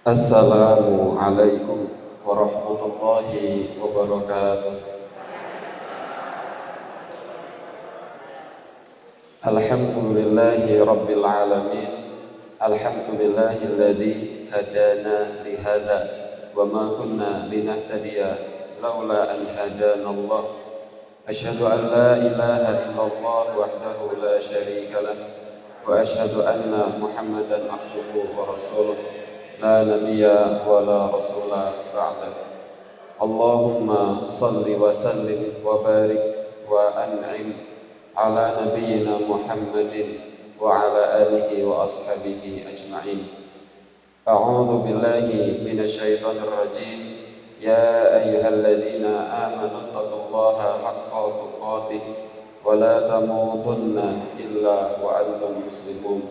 Assalamualaikum warahmatullahi wabarakatuh. Alhamdulillahi rabbil alamin. Alhamdulillahilladzi hadana lihada wa ma kunna linahtadiya laula an hadana Allah. Asyhadu an la ilaha illallah wahdahu la syarika lah wa asyhadu anna Muhammadan abduhu wa rasuluh la nabiyya wa la rasula ba'da. Allahumma salli wa sallim wa barik wa an'im ala nabiyyina Muhammadin wa ala alihi wa ashabihi ajma'in. A'udzu billahi minasyaitonir rajim. Ya ayyuhalladzina amanu taqullaha haqqa tuqatih wa la tamutunna illa wa antum muslimun.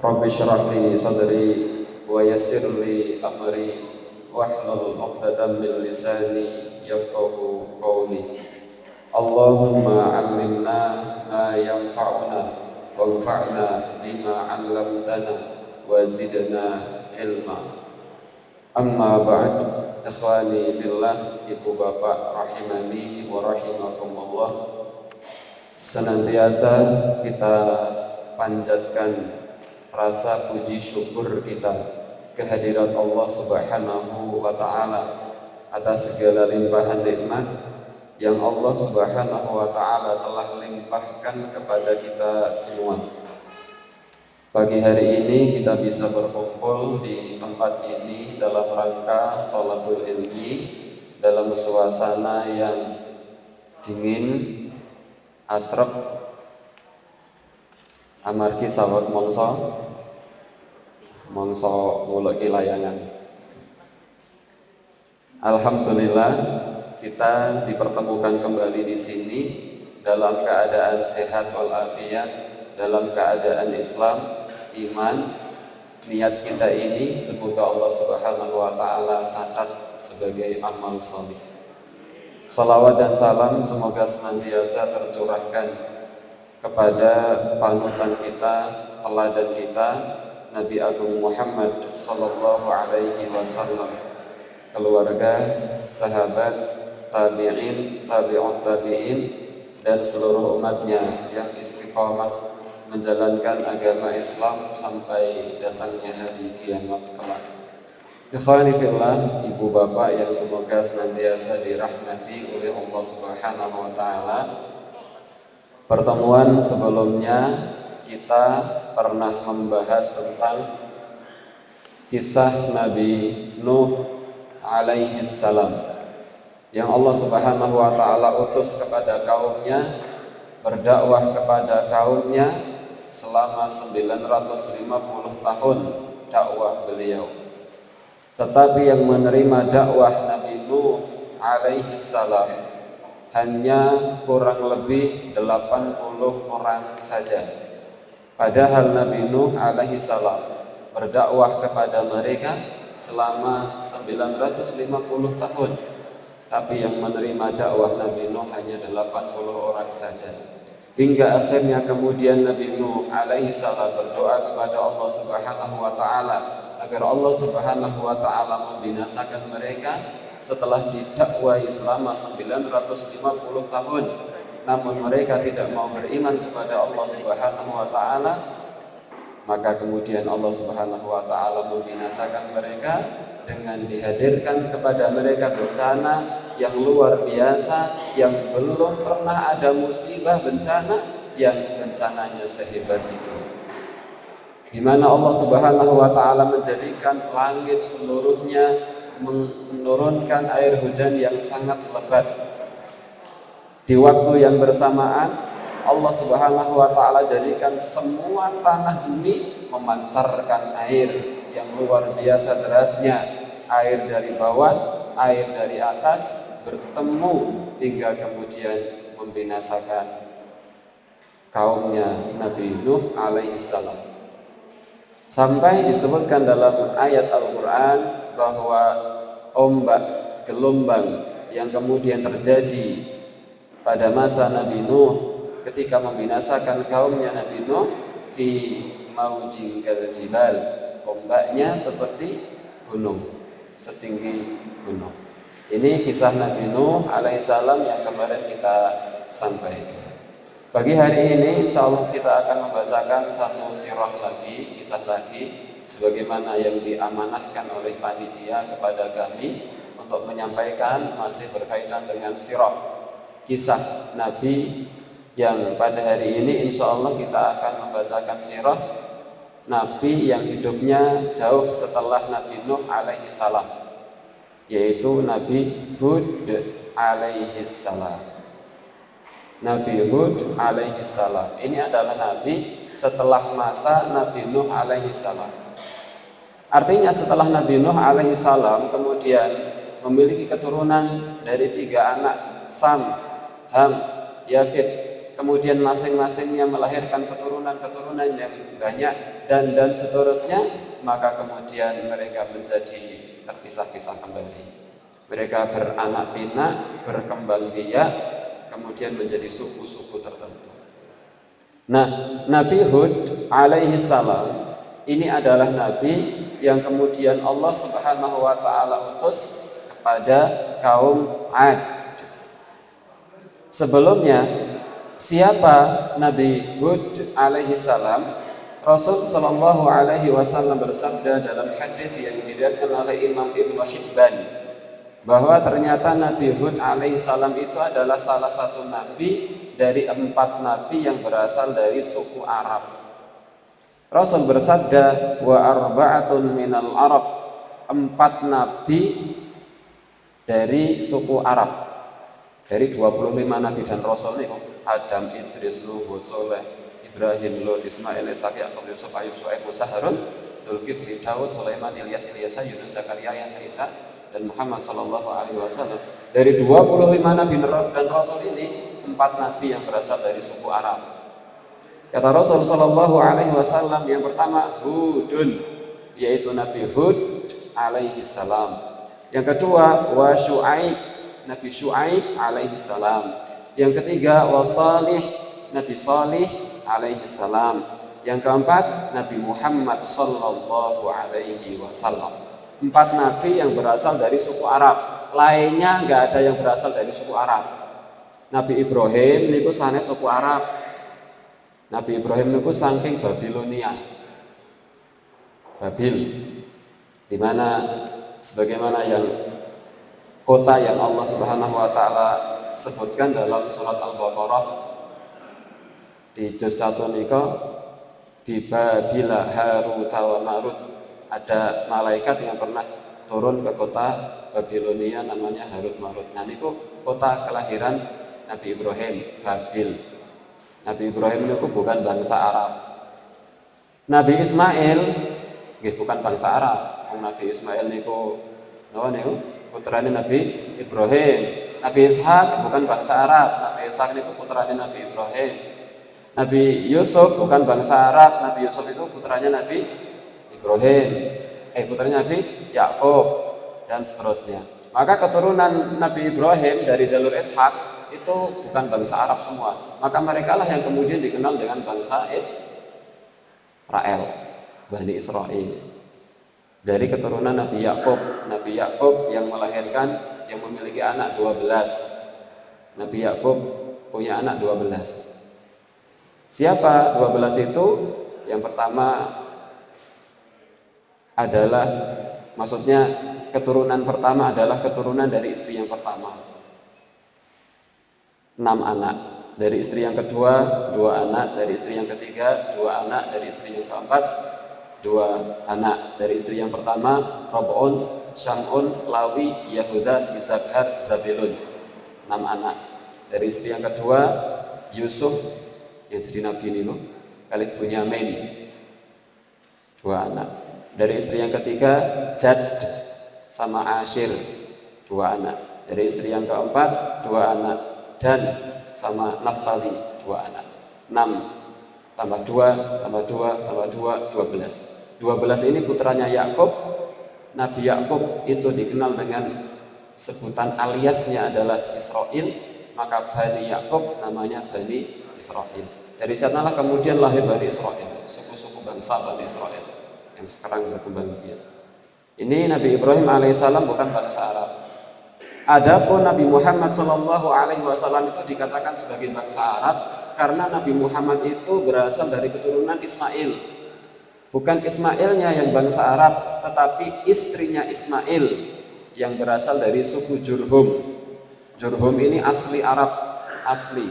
Rabbi shrah li sadri wa yassir li amri wahlul 'uqdatam min lisani yafqahu qawli. Allahumma 'allimna ma yanfa'una wanfa'na bima 'allamtana wa zidna ilma. Amma ba'd, ikhwani fillah, ibu bapak rahimani wa rahimakumullah. Senantiasa kita panjatkan rasa puji syukur kita kehadirat Allah Subhanahu wa ta'ala atas segala limpahan nikmat yang Allah Subhanahu wa ta'ala telah limpahkan kepada kita semua. Pagi hari ini kita bisa berkumpul di tempat ini dalam rangka thalabul ilmi, dalam suasana yang dingin, asrep, amargi sawet mongso muluk layangan. Alhamdulillah kita dipertemukan kembali di sini dalam keadaan sehat walafiat, dalam keadaan Islam, iman. Niat kita ini semoga Allah Subhanahu wa ta'ala catat sebagai amal shalih. Salawat dan salam semoga senantiasa tercurahkan kepada panutan kita, teladan kita, Nabi Agung Muhammad sallallahu alaihi wasallam, keluarga, sahabat, tabi'in, tabi'ut tabi'in, dan seluruh umatnya yang istiqamah menjalankan agama Islam sampai datangnya hari kiamat kelak. Ikhwani fillah, ibu bapak yang semoga senantiasa dirahmati oleh Allah Subhanahu wa ta'ala. Pertemuan sebelumnya kita pernah membahas tentang kisah Nabi Nuh alaihi salam yang Allah Subhanahu wa ta'ala utus kepada kaumnya, berdakwah kepada kaumnya selama 950 tahun dakwah beliau. Tetapi yang menerima dakwah Nabi Nuh alaihi salam hanya kurang lebih 80 orang saja. Padahal Nabi Nuh alaihi salam berdakwah kepada mereka selama 950 tahun. Tapi yang menerima dakwah Nabi Nuh hanya 80 orang saja. Hingga akhirnya kemudian Nabi Nuh alaihi salam berdoa kepada Allah Subhanahu wa ta'ala agar Allah Subhanahu wa ta'ala membinasakan mereka setelah didakwai selama 950 tahun. Namun mereka tidak mau beriman kepada Allah Subhanahu wa ta'ala, maka kemudian Allah Subhanahu wa ta'ala membinasakan mereka dengan dihadirkan kepada mereka bencana yang luar biasa, yang belum pernah ada musibah bencana yang bencananya sehebat itu, di mana Allah Subhanahu wa ta'ala menjadikan langit seluruhnya menurunkan air hujan yang sangat lebat. Di waktu yang bersamaan Allah Subhanahu wa ta'ala jadikan semua tanah bumi memancarkan air yang luar biasa derasnya. Air dari bawah, air dari atas bertemu hingga kemudian membinasakan kaumnya Nabi Nuh alaihi salam. Sampai disebutkan dalam ayat Al-Quran bahwa ombak, gelombang yang kemudian terjadi pada masa Nabi Nuh ketika membinasakan kaumnya Nabi Nuh fi maujin kal jibal, ombaknya seperti gunung, setinggi gunung. Ini kisah Nabi Nuh alaihissalam yang kemarin kita sampaikan. Pagi hari ini insya Allah kita akan membacakan satu sirah lagi, kisah lagi, sebagaimana yang diamanahkan oleh panitia kepada kami untuk menyampaikan masih berkaitan dengan sirah kisah Nabi, yang pada hari ini insya Allah kita akan membacakan sirah Nabi yang hidupnya jauh setelah Nabi Nuh alaihissalam, yaitu Nabi Hud alaihissalam. Nabi Hud alaihissalam ini adalah Nabi setelah masa Nabi Nuh alaihissalam. Artinya setelah Nabi Nuh alaihissalam kemudian memiliki keturunan dari 3 anak, Sam, Ham, Yafith. Kemudian masing-masingnya melahirkan keturunan-keturunan yang banyak dan seterusnya. Maka kemudian mereka menjadi terpisah-pisah kembali. Mereka beranak pinak, berkembang biak, kemudian menjadi suku-suku tertentu. Nah, Nabi Hud alaihissalam ini adalah Nabi yang kemudian Allah Subhanahu wa ta'ala utus kepada kaum Ad. Sebelumnya, siapa Nabi Hud alaihissalam? Rasul sallallahu alaihi wasallam bersabda dalam hadis yang diriwayatkan oleh Imam Ibnu Hibban bahwa ternyata Nabi Hud alaihissalam itu adalah salah satu nabi dari 4 nabi yang berasal dari suku Arab. Rasul bersabda, wa arba'atun minal Arab, 4 nabi dari suku Arab. Dari 25 nabi dan rasul ini, Adam, Idris, Nuh, Soleh, Ibrahim, Lot, Ismail, Ishaq, Yaqub, Yusuf, Ayub, Syuaib, Musa, Harun, Dzulkifli, Daud, Sulaiman, Ilyas, Ilyasa, Yunus, Zakaria, Yahya, Isa, dan Muhammad sallallahu alaihi wasallam. Dari 25 nabi dan rasul ini, 4 nabi yang berasal dari suku Arab. Kata Rasul sallallahu alaihi wasallam, yang pertama Hudun, yaitu Nabi Hud alaihi salam. Yang kedua wa Syuaib, Nabi Syuaib alaihi salam. Yang ketiga wa Salih, Nabi Salih alaihi salam. Yang keempat Nabi Muhammad sallallahu alaihi wasallam. 4 nabi yang berasal dari suku Arab. Lainnya nggak ada yang berasal dari suku Arab. Nabi Ibrahim niku sanes suku Arab. Nabi Ibrahim niku saking Babilonia, Babil, di mana sebagaimana yang kota yang Allah Subhanahu wa taala sebutkan dalam surat Al-Baqarah di juz 1 nika, di Babila Harut wa Marut, ada malaikat yang pernah turun ke kota Babilonia namanya Harut Marut. Nah niku kota kelahiran Nabi Ibrahim, Babil. Nabi Ibrahim itu bukan bangsa Arab. Nabi Ismail bukan bangsa Arab. Nabi Ismail niku putrane Nabi Ibrahim. Nabi Ishak bukan bangsa Arab. Nabi Ishak niku putrane Nabi Ibrahim. Nabi Yusuf bukan bangsa Arab. Nabi Yusuf itu putranya Nabi Ibrahim. Putranya Nabi Yakub dan seterusnya. Maka keturunan Nabi Ibrahim dari jalur Ishak itu bukan bangsa Arab semua. Maka mereka lah yang kemudian dikenal dengan bangsa Israel, Bani Israel. Dari keturunan Nabi Yakub. Nabi Yakub yang melahirkan, yang memiliki anak 12. Nabi Yakub punya anak 12. Siapa 12 itu? Yang pertama adalah, maksudnya keturunan pertama adalah keturunan dari istri yang pertama. 6 anak. Dari istri yang kedua 2 anak. Dari istri yang ketiga 2 anak. Dari istri yang keempat 2 anak. Dari istri yang pertama Rob'un, Syam'un, Lawi, Yahuda, Isakar, Zabilun, 6 anak. Dari istri yang kedua Yusuf yang jadi nabi ini loh, kali Bunyamin, 2 anak. Dari istri yang ketiga Jad sama Ashir, 2 anak. Dari istri yang keempat 2 anak. Dan sama Naftali, 2 anak. 6 tambah 2 tambah 2 tambah 2 12. 12 ini putranya Yakub. Nabi Yakub itu dikenal dengan sebutan aliasnya adalah Israel, maka Bani Yakub namanya Bani Israel. Dari sanalah kemudian lahir Bani Israel, suku-suku bangsa Bani Israel yang sekarang berkembang biak. Ini Nabi Ibrahim alaihissalam bukan bangsa Arab. Adapun Nabi Muhammad Shallallahu Alaihi Wasallam itu dikatakan sebagai bangsa Arab karena Nabi Muhammad itu berasal dari keturunan Ismail. Bukan Ismailnya yang bangsa Arab, tetapi istrinya Ismail yang berasal dari suku Jurhum. Jurhum ini asli Arab, asli,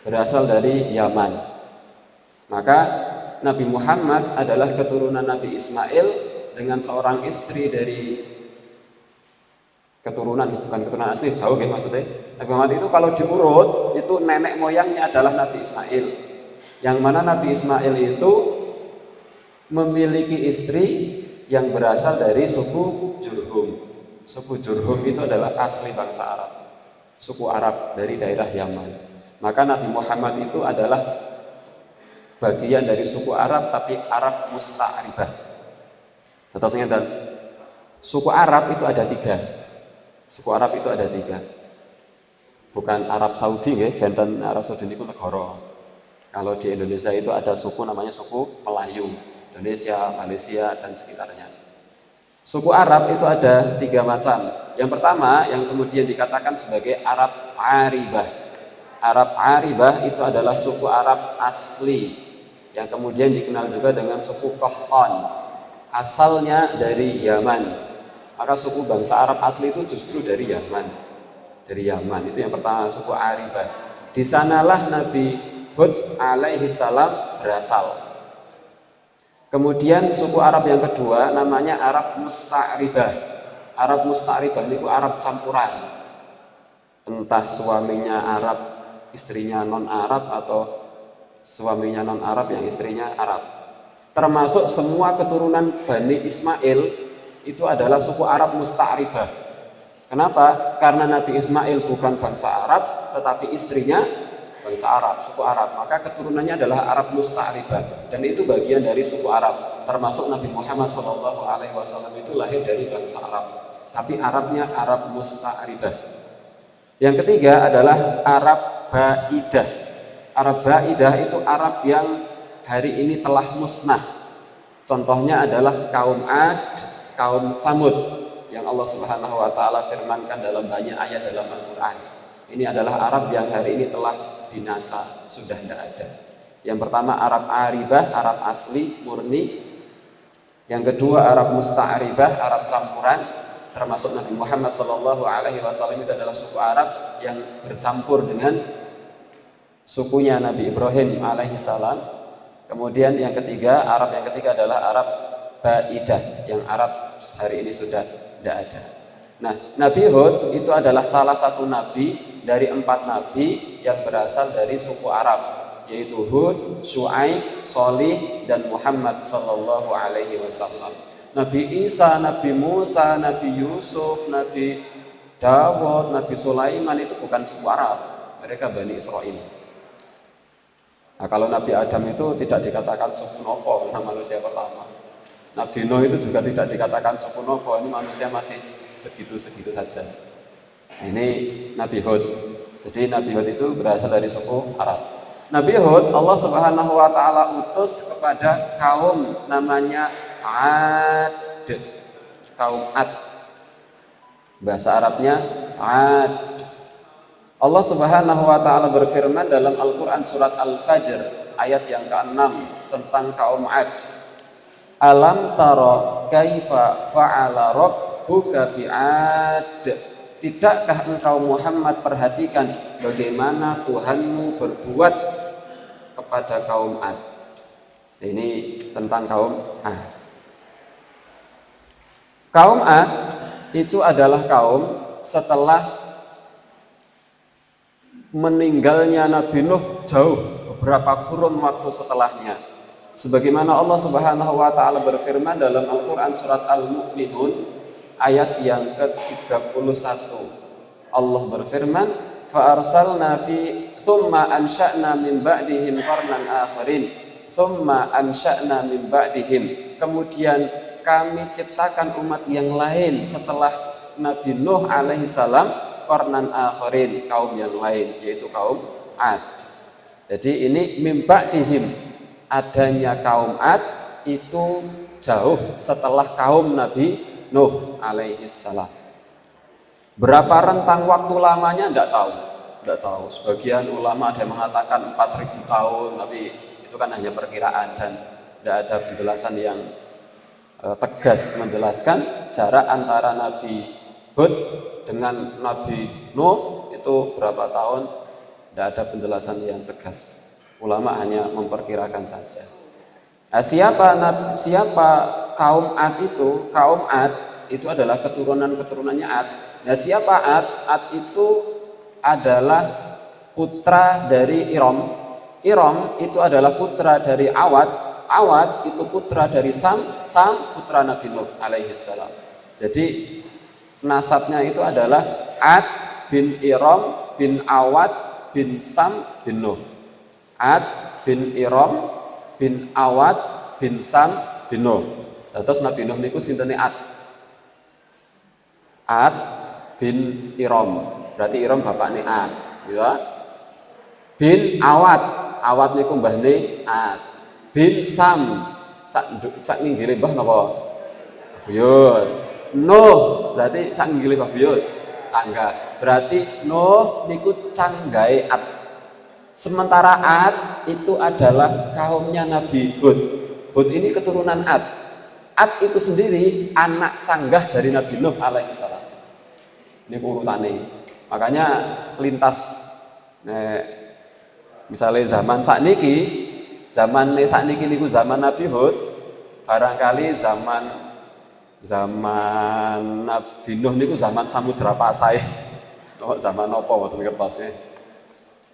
berasal dari Yaman. Maka Nabi Muhammad adalah keturunan Nabi Ismail dengan seorang istri dari keturunan, bukan keturunan asli, jauh ya maksudnya. Nabi Muhammad itu kalau diurut itu nenek moyangnya adalah Nabi Ismail, yang mana Nabi Ismail itu memiliki istri yang berasal dari suku Jurhum. Suku Jurhum itu adalah asli bangsa Arab, suku Arab dari daerah Yaman. Maka Nabi Muhammad itu adalah bagian dari suku Arab, tapi Arab musta'ribah. Terusnya, suku Arab itu ada tiga. Suku Arab itu ada tiga, bukan Arab Saudi ya, benten Arab Saudi itu negara. Kalau di Indonesia itu ada suku namanya suku Melayu, Indonesia, Malaysia dan sekitarnya. Suku Arab itu ada tiga macam. Yang pertama yang kemudian dikatakan sebagai Arab Aribah. Arab Aribah itu adalah suku Arab asli yang kemudian dikenal juga dengan suku Qahtan, asalnya dari Yaman. Maka suku bangsa Arab asli itu justru dari Yaman. Dari Yaman itu yang pertama, suku Aribah. Di sanalah Nabi Hud alaihi salam berasal. Kemudian suku Arab yang kedua namanya Arab Musta'ribah. Arab Musta'ribah itu Arab campuran. Entah suaminya Arab, istrinya non-Arab, atau suaminya non-Arab yang istrinya Arab. Termasuk semua keturunan Bani Ismail itu adalah suku Arab Musta'ribah. Kenapa? Karena Nabi Ismail bukan bangsa Arab, tetapi istrinya bangsa Arab, suku Arab. Maka keturunannya adalah Arab Musta'ribah, dan itu bagian dari suku Arab. Termasuk Nabi Muhammad SAW itu lahir dari bangsa Arab, tapi Arabnya Arab Musta'ribah. Yang ketiga adalah Arab Ba'idah. Arab Ba'idah itu Arab yang hari ini telah musnah. Contohnya adalah kaum Ad, kaum Samud yang Allah Subhanahu wa taala firmankan dalam banyak ayat dalam Al-Qur'an. Ini adalah Arab yang hari ini telah binasa, sudah tidak ada. Yang pertama Arab Aribah, Arab asli murni. Yang kedua Arab Musta'ribah, Arab campuran. Termasuk Nabi Muhammad SAW itu adalah suku Arab yang bercampur dengan sukunya Nabi Ibrahim alaihissalam. Kemudian yang ketiga, Arab yang ketiga adalah Arab Ba'idah, yang Arab hari ini sudah tidak ada. Nah, Nabi Hud itu adalah salah satu nabi dari 4 nabi yang berasal dari suku Arab, yaitu Hud, Syuaib, Shalih, dan Muhammad sallallahu alaihi wasallam. Nabi Isa, Nabi Musa, Nabi Yusuf, Nabi Dawud, Nabi Sulaiman itu bukan suku Arab, mereka Bani Israel. Nah, kalau Nabi Adam itu tidak dikatakan suku Nopo, manusia pertama. Nabi Nuh itu juga tidak dikatakan suku Nopo, ini manusia masih segitu-segitu saja. Ini Nabi Hud. Jadi Nabi Hud itu berasal dari suku Arab. Nabi Hud Allah Subhanahu wa taala utus kepada kaum namanya Ad. Kaum Ad. Bahasa Arabnya Ad. Allah Subhanahu wa taala berfirman dalam Al-Qur'an surat Al-Fajr ayat yang ke-6 tentang kaum Ad. Alam tara kaifa fa'ala rabbuka bi'ad. Tidakkah engkau Muhammad perhatikan bagaimana Tuhanmu berbuat kepada kaum Ad. Ini tentang kaum Ad. Kaum Ad itu adalah kaum setelah meninggalnya Nabi Nuh jauh beberapa kurun waktu setelahnya. Sebagaimana Allah Subhanahu wa taala berfirman dalam Al-Qur'an surat Al-Mu'minun ayat yang ke-31. Allah berfirman, "Fa arsalna fi tsumma ansha'na min ba'dihim qarnan akharin, tsumma ansha'na min ba'dihim." Kemudian kami ciptakan umat yang lain setelah Nabi Nuh alaihi salam, qarnan akharin, kaum yang lain, yaitu kaum Ad. Jadi ini min ba'dihim, adanya kaum Ad itu jauh setelah kaum Nabi Nuh alaihi salam. Berapa rentang waktu lamanya enggak tahu. Sebagian ulama ada yang mengatakan 4000 tahun, tapi itu kan hanya perkiraan dan tidak ada penjelasan yang tegas menjelaskan jarak antara Nabi Hud dengan Nabi Nuh itu berapa tahun. Tidak ada penjelasan yang tegas. Ulama hanya memperkirakan saja. Nah, siapa kaum Ad itu? Kaum Ad itu adalah keturunannya Ad. Nah, siapa Ad? Ad itu adalah putra dari Iram. Iram itu adalah putra dari Awad. Awad itu putra dari Sam. Sam putra Nabi Nuh alaihi salam. Jadi nasabnya itu adalah Ad bin Iram bin Awad bin Sam bin Nuh. Ad bin Iram bin Awad bin Sam bin Nuh. Terus Nabi Nuh niku sintene Ad. Ad bin Iram. Berarti Iram bapakne Ad, ya. Bin Awad. Awad niku mbahne Ad. Bin Sam. Sak nginggile mbah napa? Buyut. Nuh berarti sak nginggile mbah buyut. Canggah. Berarti Nuh niku canggahe Ad. Sementara Ad itu adalah kaumnya Nabi Hud. Hud ini keturunan Ad. Ad itu sendiri anak canggah dari Nabi Nuh alaihi salam. Ini urutannya. Makanya lintas misalnya zaman sakniki niku zaman Nabi Hud, barangkali zaman Nabi Nuh niku zaman Samudra Pasai. Zaman apa waktu kertasnya?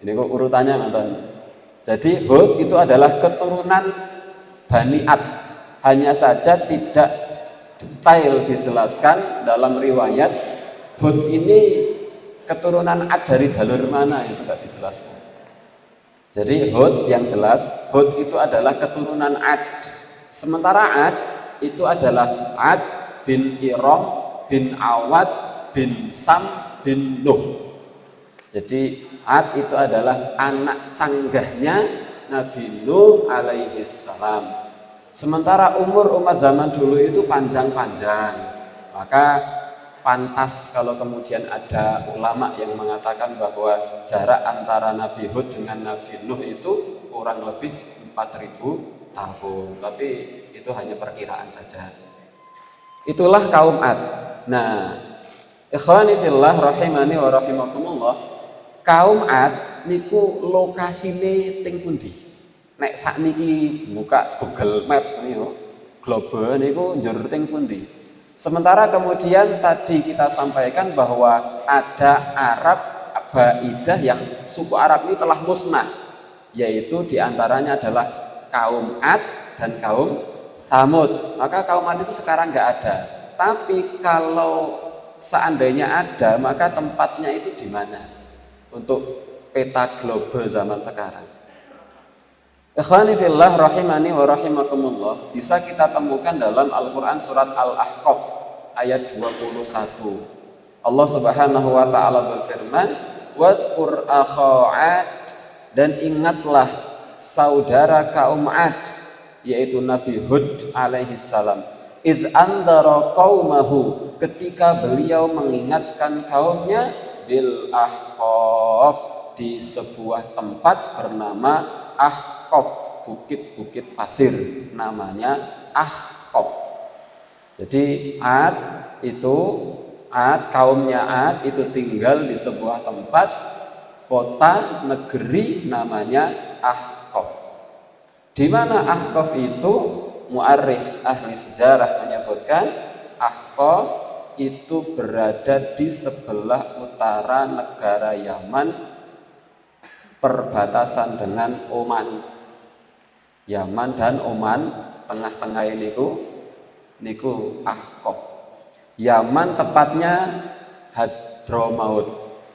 Ini kok urutannya nonton. Jadi Hud itu adalah keturunan Bani Ad. Hanya saja tidak detail dijelaskan dalam riwayat Hud ini keturunan Ad dari jalur mana itu tidak dijelaskan. Jadi Hud yang jelas Hud itu adalah keturunan Ad. Sementara Ad itu adalah Ad bin Iram bin Awad bin Sam bin Nuh. Jadi Ad itu adalah anak canggahnya Nabi Nuh alaihi salam. Sementara umur umat zaman dulu itu panjang-panjang. Maka pantas kalau kemudian ada ulama yang mengatakan bahwa jarak antara Nabi Hud dengan Nabi Nuh itu kurang lebih 4000 tahun. Tapi itu hanya perkiraan saja. Itulah kaum Ad. Nah, ikhwani fillah rahimani wa rahimakumullah, kaum Ad niku lokasine teng pundi? Nek sakniki buka Google Map niku, global niku njur teng pundi? Sementara kemudian tadi kita sampaikan bahwa ada Arab Baidah yang suku Arab ini telah musnah, yaitu diantaranya adalah kaum Ad dan kaum Samud. Maka kaum Ad itu sekarang nggak ada. Tapi kalau seandainya ada, maka tempatnya itu di mana? Untuk peta global zaman sekarang. Ikhwani fillah rahimani wa rahimakumullah, bisa kita temukan dalam Al-Qur'an surat Al-Ahqaf ayat 21. Allah Subhanahu wa taala berfirman, "Wadhkur akha 'ad," dan ingatlah saudara kaum Ad, yaitu Nabi Hud alaihi salam. "Idz andara qaumahu," ketika beliau mengingatkan kaumnya, bil Ahqaf, di sebuah tempat bernama Ahqaf, bukit-bukit pasir, namanya Ahqaf. Jadi kaumnya Ad itu tinggal di sebuah tempat, kota, negeri namanya Ahqaf. Di mana Ahqaf itu? Mu'arrikh ahli sejarah menyebutkan Ahqaf itu berada di sebelah utara negara Yaman, perbatasan dengan Oman. Yaman dan Oman, tengah-tengah ini niku Ahqaf. Yaman tepatnya Hadramaut.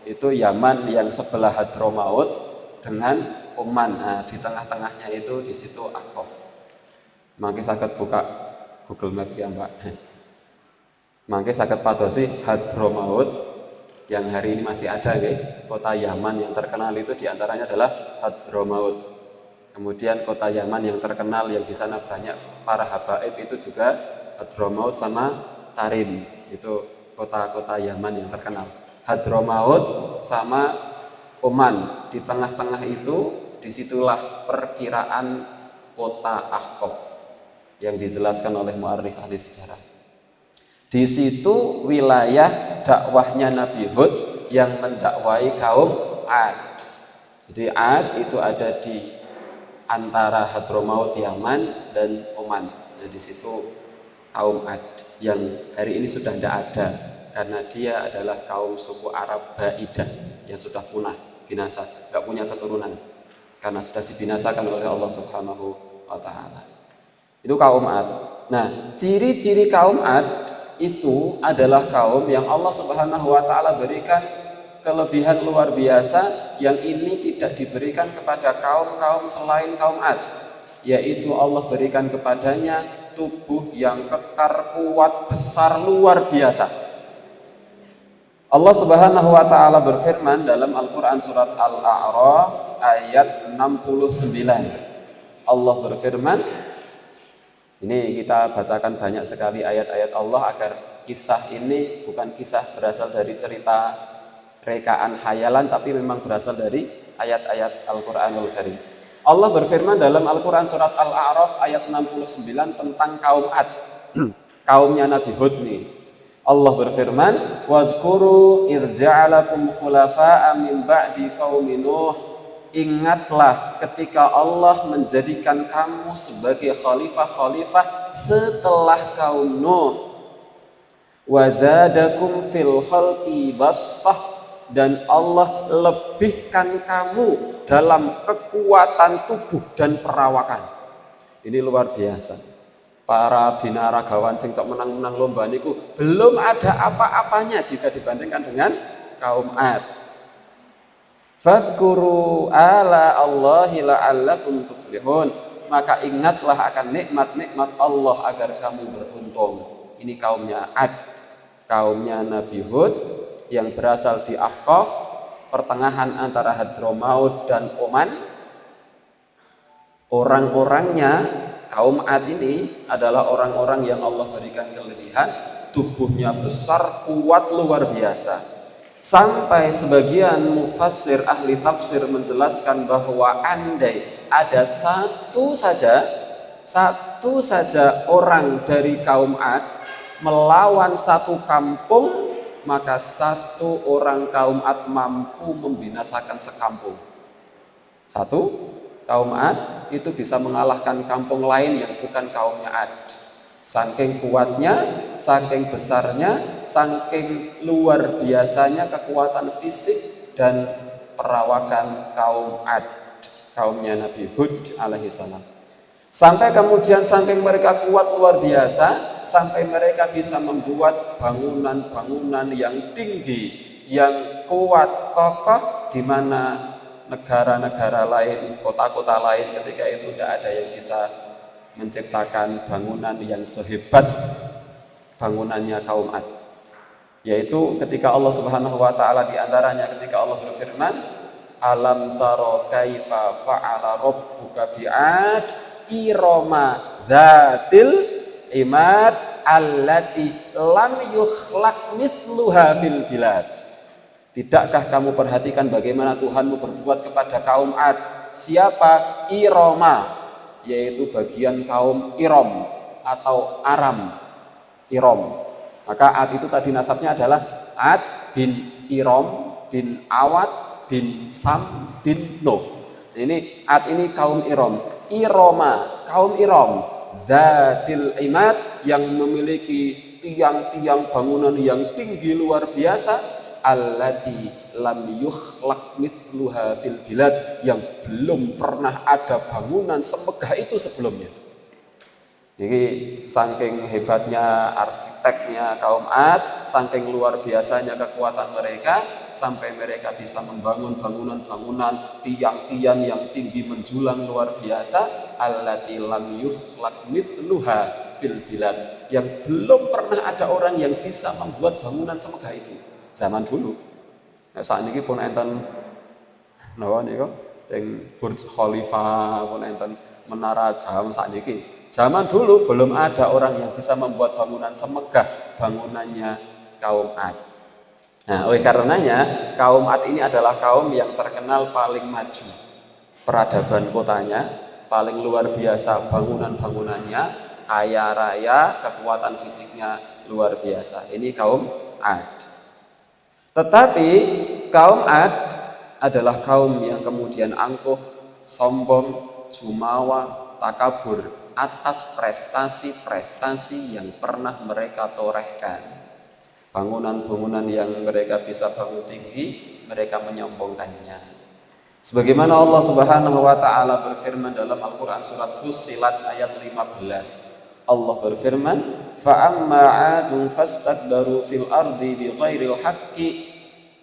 Itu Yaman yang sebelah Hadramaut dengan Oman. Nah, di tengah-tengahnya itu di situ Ahqaf. Mangke saged buka Google Map ya, Mbak. Mangke saged padosi Hadramaut yang hari ini masih ada nggih. Kota Yaman yang terkenal itu diantaranya adalah Hadramaut. Kemudian kota Yaman yang terkenal yang di sana banyak para habaib itu juga Hadramaut sama Tarim. Itu kota-kota Yaman yang terkenal. Hadramaut sama Oman. Di tengah-tengah itu disitulah perkiraan kota Ahqaf yang dijelaskan oleh mu'arrikh ahli sejarah. Di situ wilayah dakwahnya Nabi Hud yang mendakwai kaum Ad. Jadi Ad itu ada di antara Hadramaut Yaman dan Oman. Nah, di situ kaum Ad yang hari ini sudah tidak ada karena dia adalah kaum suku Arab Baidah yang sudah punah, binasa, nggak punya keturunan karena sudah dibinasakan oleh Allah Subhanahu wa taala. Itu kaum Ad. Nah, ciri-ciri kaum Ad itu adalah kaum yang Allah Subhanahu wa taala berikan kelebihan luar biasa yang ini tidak diberikan kepada kaum-kaum selain kaum Ad, yaitu Allah berikan kepadanya tubuh yang kekar, kuat, besar, luar biasa. Allah Subhanahu wa taala berfirman dalam Al-Qur'an surat Al-A'raf ayat 69. Allah berfirman, ini kita bacakan banyak sekali ayat-ayat Allah agar kisah ini bukan kisah berasal dari cerita rekaan hayalan, tapi memang berasal dari ayat-ayat Al-Quranul Karim. Allah berfirman dalam Al-Quran surat Al-A'raf ayat 69 tentang kaum Ad, kaumnya Nabi Hud nih. Allah berfirman, wadhkuru irja'alakum khulafa'a min ba'di qaumi Nuh. Ingatlah ketika Allah menjadikan kamu sebagai khalifah-khalifah setelah kaum Nuh. Wazadakum fil khalqi bastah, dan Allah lebihkan kamu dalam kekuatan tubuh dan perawakan. Ini luar biasa. Para binaragawan sing cok menang-menang lomba niku belum ada apa-apanya jika dibandingkan dengan kaum Ad. Fadhkuru ala Allahi la'allakum tuflihun. Maka ingatlah akan nikmat-nikmat Allah agar kamu beruntung. Ini kaumnya Ad, kaumnya Nabi Hud yang berasal di Ahqaf, pertengahan antara Hadramaut dan Oman. Orang-orangnya kaum Ad ini adalah orang-orang yang Allah berikan kelebihan, tubuhnya besar, kuat, luar biasa. Sampai sebagian mufassir ahli tafsir menjelaskan bahwa andai ada satu saja orang dari kaum Ad melawan satu kampung, maka satu orang kaum Ad mampu membinasakan sekampung. Satu kaum Ad itu bisa mengalahkan kampung lain yang bukan kaumnya Ad. Saking kuatnya, saking besarnya, saking luar biasanya kekuatan fisik dan perawakan kaum Ad, kaumnya Nabi Hud alaihi salam. Sampai kemudian saking mereka kuat luar biasa, sampai mereka bisa membuat bangunan-bangunan yang tinggi, yang kuat, kokoh, di mana negara-negara lain, kota-kota lain ketika itu tidak ada yang bisa menciptakan bangunan yang sehebat bangunannya kaum Ad. Yaitu ketika Allah Subhanahu wa taala di antaranya ketika Allah berfirman, alam taro kaifa fa'ala rabbuka bi'ad Iroma dzatil imad allati lam yukhlaq mithluha fil bilad. Tidakkah kamu perhatikan bagaimana Tuhanmu berbuat kepada kaum Ad? Siapa? Iroma, yaitu bagian kaum Irom atau Aram. Irom. Maka Ad itu tadi nasabnya adalah Ad bin Irom bin Awad bin Sam bin Nuh. Ini Ad ini kaum Irom. Iroma, kaum Irom, dzatil imad, yang memiliki tiang-tiang bangunan yang tinggi luar biasa, allati lam yukhlaq mithluha fil bilad, yang belum pernah ada bangunan semegah itu sebelumnya. Jadi saking hebatnya arsiteknya kaum Ad, saking luar biasanya kekuatan mereka, sampai mereka bisa membangun bangunan-bangunan, tiang-tiang yang tinggi menjulang luar biasa, allati lam yukhlaq mithluha fil bilad, yang belum pernah ada orang yang bisa membuat bangunan semegah itu zaman dulu. Nah, saat ini pun enten nawa niku teng Burj Khalifa apa enten menara jam sakniki. Zaman dulu belum ada orang yang bisa membuat bangunan semegah bangunannya kaum Ad. Nah, oleh karenanya kaum Ad ini adalah kaum yang terkenal paling maju peradaban kotanya, paling luar biasa bangunan-bangunannya, kaya raya, kekuatan fisiknya luar biasa. Ini kaum Ad. Tetapi kaum Ad adalah kaum yang kemudian angkuh, sombong, jumawa, takabur atas prestasi-prestasi yang pernah mereka torehkan. Bangunan-bangunan yang mereka bisa bangun tinggi, mereka menyombongkannya. Sebagaimana Allah Subhanahu wa taala berfirman dalam Al-Qur'an surat Fussilat ayat 15. Allah berfirman, "Fa amma 'adun fastakbaru fil ardi bighairil haqqi."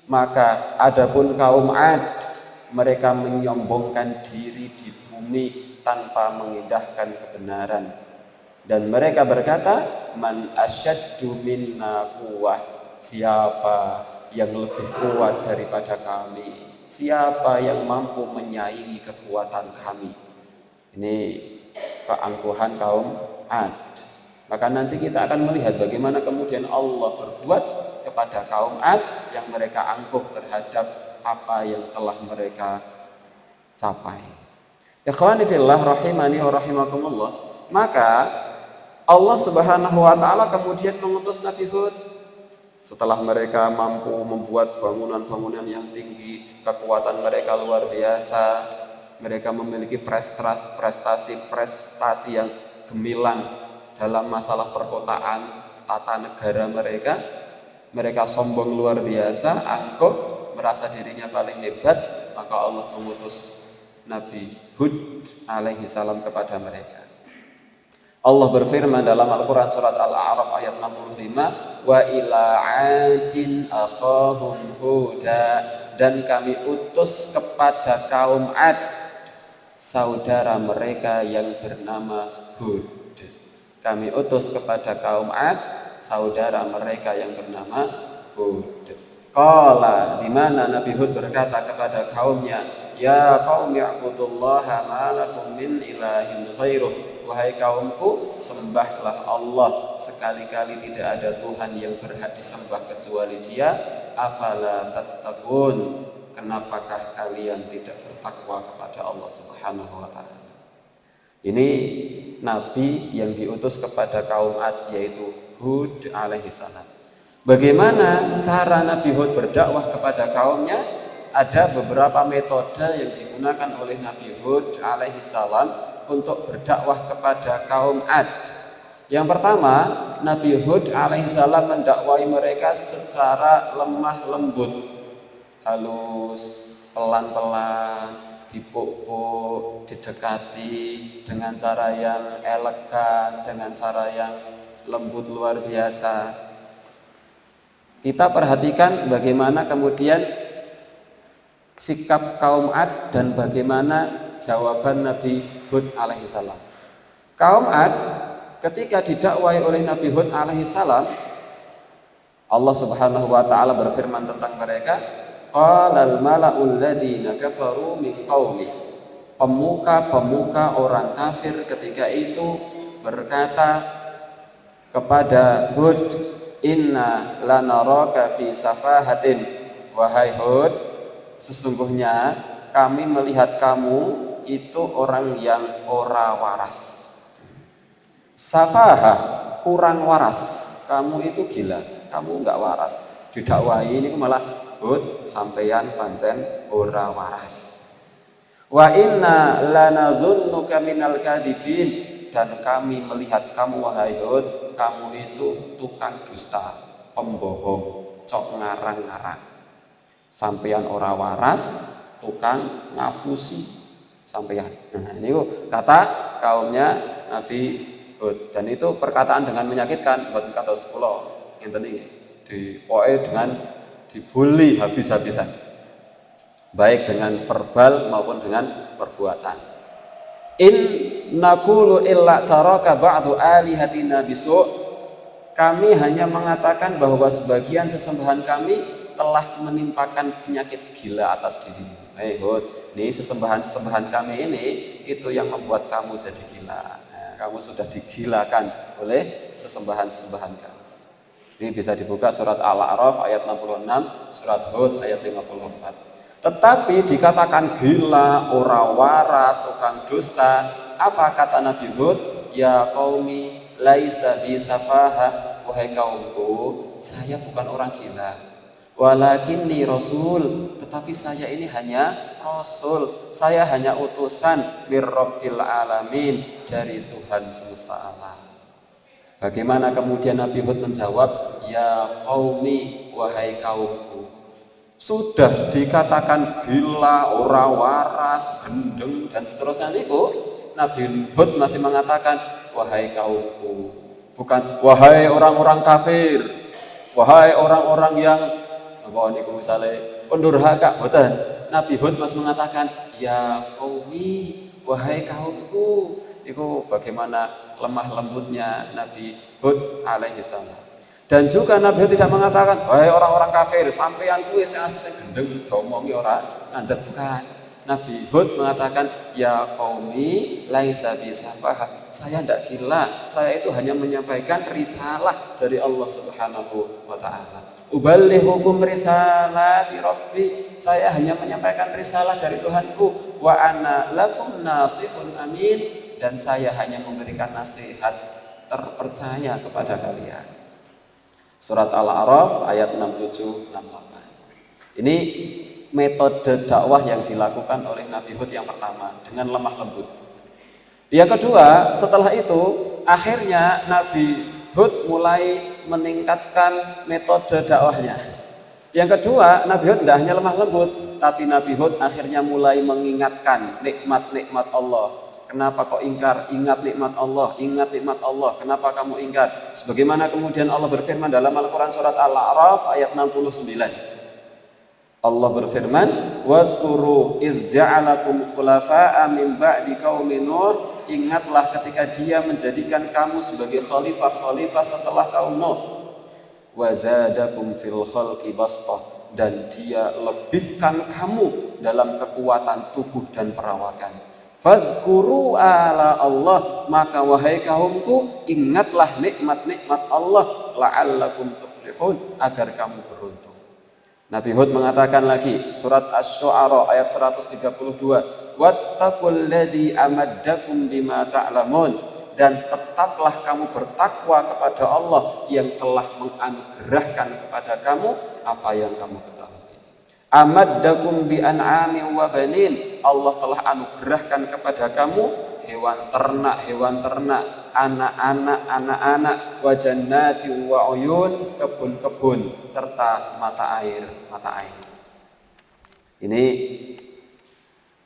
Maka adapun kaum 'Ad, mereka menyombongkan diri di bumi tanpa mengindahkan kebenaran. Dan mereka berkata, "Man asyaddu minna quwwah." Siapa yang lebih kuat daripada kami? Siapa yang mampu menyaingi kekuatan kami? Ini keangkuhan kaum 'Ad. Maka nanti kita akan melihat bagaimana kemudian Allah berbuat kepada kaum 'Ad yang mereka angkuh terhadap apa yang telah mereka capai. Ikhwani fillah rahimani wa rahimakumullah. Maka Allah Subhanahu wa taala kemudian mengutus Nabi Hud. Setelah mereka mampu membuat bangunan-bangunan yang tinggi, kekuatan mereka luar biasa, mereka memiliki prestasi-prestasi yang gemilang dalam masalah perkotaan, tata negara mereka sombong luar biasa, angkuh, merasa dirinya paling hebat, maka Allah mengutus Nabi Hud alaihi salam kepada mereka. Allah berfirman dalam Al-Quran surat Al-A'raf ayat 65, wa ila 'adin akhahum huda, dan kami utus kepada kaum 'Ad saudara mereka yang bernama Hud. Kami utus kepada kaum 'Ad saudara mereka yang bernama Hud. Qala, di mana Nabi Hud berkata kepada kaumnya, ya qaumi i'budullaha ma lakum min ilahin ghairuh. Wahai kaumku, sembahlah Allah, sekali-kali tidak ada Tuhan yang berhak disembah kecuali Dia. Afala tattaqun, kenapakah kalian tidak bertakwa kepada Allah Subhanahu wa taala? Ini nabi yang diutus kepada kaum 'Ad, yaitu Hud alaihi salam. Bagaimana cara Nabi Hud berdakwah kepada kaumnya? Ada beberapa metode yang digunakan oleh Nabi Hud alaihi salam untuk berdakwah kepada kaum 'Ad. Yang pertama, Nabi Hud alaihissalam mendakwai mereka secara lemah lembut, halus, pelan-pelan, dipuk-puk, didekati dengan cara yang elegan, dengan cara yang lembut luar biasa. Kita perhatikan bagaimana kemudian sikap kaum 'Ad dan bagaimana jawaban Nabi Hud alaihissalam. Kaum 'Ad ketika didakwai oleh Nabi Hud alaihissalam, Allah Subhanahu wa taala berfirman tentang mereka, qalal mala'ul ladzina kafaru min qaumi. Pemuka-pemuka orang kafir ketika itu berkata kepada Hud, inna lanaraka fi safahatin. Wahai Hud, sesungguhnya kami melihat kamu itu orang yang ora waras. Safaha, kurang waras. Kamu itu gila, kamu enggak waras. Didakwai ini malah Hud sampeyan pancen ora waras. Wa inna lanadhunnuka minal kadhibin, dan kami melihat kamu wahai Hud, kamu itu tukang dusta, pembohong, cok ngarang-ngarang. Sampeyan ora waras, tukang ngapusi sampeyan. Nah, ini kata kaumnya Nabi Hud, dan itu perkataan dengan menyakitkan buat kata sekolah ngenten iki. Dipoke dengan dibully habis-habisan. Baik dengan verbal maupun dengan perbuatan. In naqulu illa taraka ba'du alihatina bisu'. Kami hanya mengatakan bahwa sebagian sesembahan kami telah menimpakan penyakit gila atas dirimu. Hei Hud, ini sesembahan-sesembahan kami ini itu yang membuat kamu jadi gila. Nah, kamu sudah digilakan oleh sesembahan-sesembahan kami. Ini bisa dibuka surat Al-A'raf ayat 66, surat Hud ayat 54. Tetapi dikatakan gila, ora waras, tukang dusta. Apa kata Nabi Hud? Ya qaumi laisa bi safaha, wahai kaumku, saya bukan orang gila. Walakinni rasul, tetapi saya ini hanya rasul, saya hanya utusan mirrabbil alamin, dari Tuhan semesta alam. Bagaimana kemudian Nabi Hud menjawab, ya qaumi, wahai kaumku, sudah dikatakan gila, ora waras, gendeng dan seterusnya niku, Nabi Hud masih mengatakan wahai kaumku, bukan wahai orang-orang kafir, wahai orang-orang yang apa niku misalnya pendurhaka, betul. Nabi Hud masih mengatakan ya qaumi, wahai kaumku. Itu bagaimana lemah lembutnya Nabi Hud alaihi salam. Dan juga Nabi Hud tidak mengatakan wahai orang-orang kafir, sampeyan kuwi sing gendeng domongi ora ngandel, bukan. Nabi Hud mengatakan ya qaumi laisa bisafah, saya tidak gila, saya itu hanya menyampaikan risalah dari Allah Subhanahu wa taala. Uballighukum risalati rabbi, saya hanya menyampaikan risalah dari Tuhanku. Wa ana lakum nasihun amin, dan saya hanya memberikan nasihat terpercaya kepada kalian. Surat Al-A'raf ayat 67-68. Ini metode dakwah yang dilakukan oleh Nabi Hud yang pertama, dengan lemah lembut. Yang kedua, setelah itu akhirnya Nabi Hud mulai meningkatkan metode dakwahnya. Yang kedua, Nabi Hud tidak hanya lemah lembut, tapi Nabi Hud akhirnya mulai mengingatkan nikmat-nikmat Allah. Kenapa kok ingkar? Ingat nikmat Allah, ingat nikmat Allah. Kenapa kamu ingkar? Sebagaimana kemudian Allah berfirman dalam Al-Quran surat Al-A'raf ayat 69. Allah berfirman, "Wadhkuru idz ja'alakum khulafa'a min ba'di qaumi Nuh." Ingatlah ketika Dia menjadikan kamu sebagai khalifah-khalifah setelah kaum Nuh. Wa zadakum fil khalqi bastah, dan Dia lebihkan kamu dalam kekuatan tubuh dan perawakan. Fadhkuru ala Allah, maka wahai kaumku, ingatlah nikmat-nikmat Allah, la'allakum tuflihun, agar kamu beruntung. Nabi Hud mengatakan lagi, surat Asy-Syu'ara ayat 132, wattaqul ladzi amaddakum bima ta'lamun, dan tetaplah kamu bertakwa kepada Allah yang telah menganugerahkan kepada kamu apa yang kamu ketahui. Amaddakum bi an'amin wa banin, Allah telah anugerahkan kepada kamu hewan ternak, anak-anak, wa jannati wa uyun, kebun-kebun serta mata air. Ini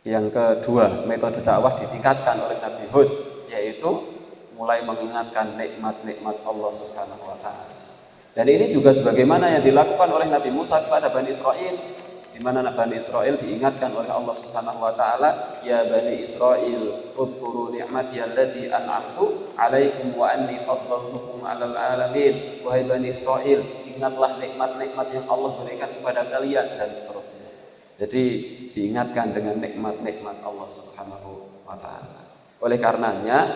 yang kedua, metode dakwah ditingkatkan oleh Nabi Hud, yaitu mulai mengingatkan nikmat-nikmat Allah Subhanahu wa taala. Dan ini juga sebagaimana yang dilakukan oleh Nabi Musa kepada Bani Israel, di mana Bani Israel diingatkan oleh Allah Subhanahu wa taala, ya Bani Israel, udhkuru ni'mati allati an'amtu 'alaikum wa anni faddaltukum 'alal 'alamin. Wahai Bani Israel, ingatlah nikmat-nikmat yang Allah berikan kepada kalian, dan seterusnya. Jadi diingatkan dengan nikmat-nikmat Allah Subhanahu wa taala. Oleh karenanya